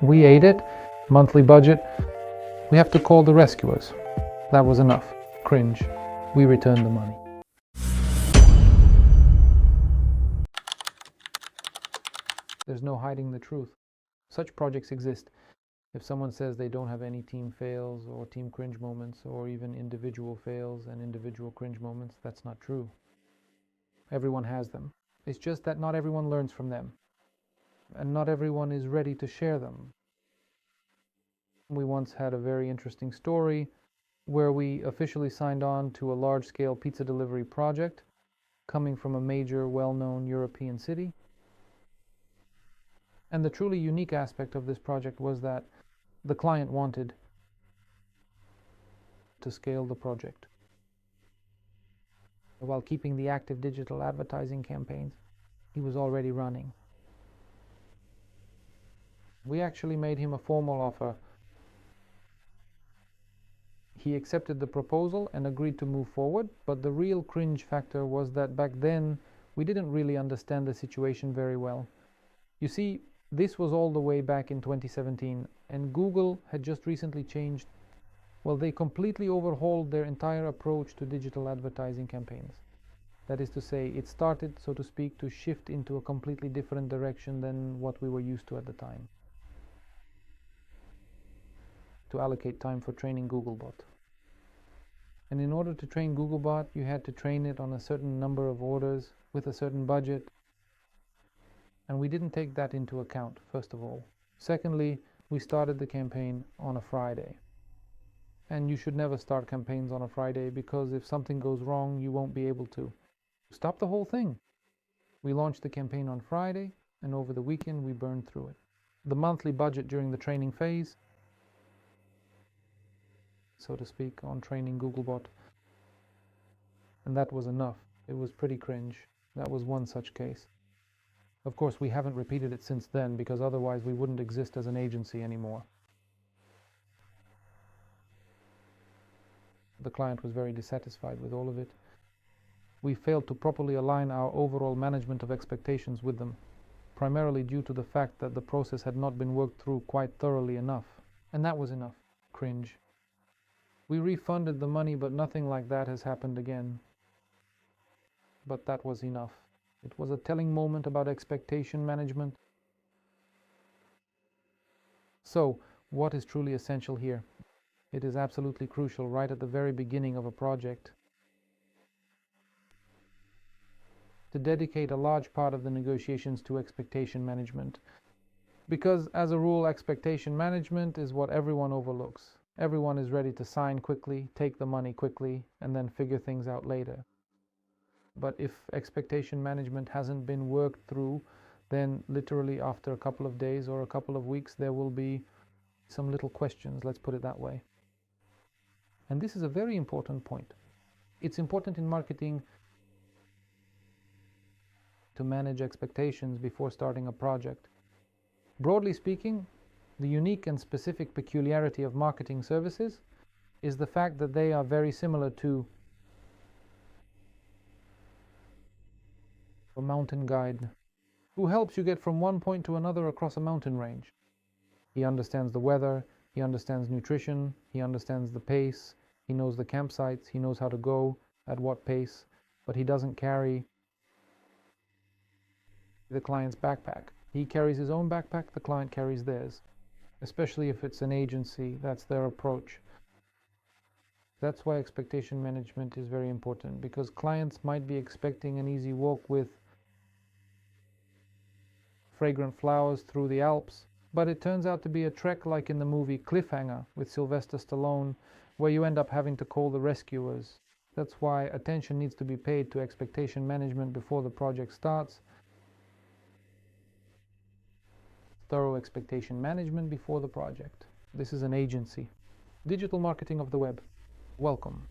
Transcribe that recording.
We ate it, monthly budget. We have to call the rescuers. That was enough. Cringe. We returned the money. There's no hiding the truth. Such projects exist. If someone says they don't have any team fails or team cringe moments or even individual fails and individual cringe moments, that's not true. Everyone has them. It's just that not everyone learns from them. And not everyone is ready to share them. We once had a very interesting story where we officially signed on to a large-scale pizza delivery project coming from a major, well-known European city. And the truly unique aspect of this project was that the client wanted to scale the project while keeping the active digital advertising campaigns he was already running. We actually made him a formal offer. He accepted the proposal and agreed to move forward, but the real cringe factor was that back then we didn't really understand the situation very well. You see, this was all the way back in 2017, and Google had just recently changed. Well, they completely overhauled their entire approach to digital advertising campaigns. That is to say, it started, so to speak, to shift into a completely different direction than what we were used to at the time. To allocate time for training Googlebot. And in order to train Googlebot, you had to train it on a certain number of orders with a certain budget. And we didn't take that into account, first of all. Secondly, we started the campaign on a Friday. And you should never start campaigns on a Friday, because if something goes wrong, you won't be able to stop the whole thing. We launched the campaign on Friday, and over the weekend we burned through it. The monthly budget during the training phase, so to speak, on training Googlebot. And that was enough. It was pretty cringe. That was one such case. Of course, we haven't repeated it since then, because otherwise we wouldn't exist as an agency anymore. The client was very dissatisfied with all of it. We failed to properly align our overall management of expectations with them, primarily due to the fact that the process had not been worked through quite thoroughly enough. And that was enough. Cringe. We refunded the money, but nothing like that has happened again. But that was enough. It was a telling moment about expectation management. So, what is truly essential here? It is absolutely crucial right at the very beginning of a project to dedicate a large part of the negotiations to expectation management. Because, as a rule, expectation management is what everyone overlooks. Everyone is ready to sign quickly, take the money quickly, and then figure things out later. But if expectation management hasn't been worked through, then literally after a couple of days or a couple of weeks, there will be some little questions, let's put it that way. And this is a very important point. It's important in marketing to manage expectations before starting a project. Broadly speaking, the unique and specific peculiarity of marketing services is the fact that they are very similar to a mountain guide who helps you get from one point to another across a mountain range. He understands the weather, he understands nutrition, he understands the pace, he knows the campsites, he knows how to go, at what pace, but he doesn't carry the client's backpack. He carries his own backpack, the client carries theirs. Especially if it's an agency, that's their approach. That's why expectation management is very important, because clients might be expecting an easy walk with fragrant flowers through the Alps, but it turns out to be a trek like in the movie Cliffhanger with Sylvester Stallone, where you end up having to call the rescuers. That's why attention needs to be paid to expectation management before the project starts. Thorough expectation management before the project. This is an agency. Digital marketing of the web. Welcome.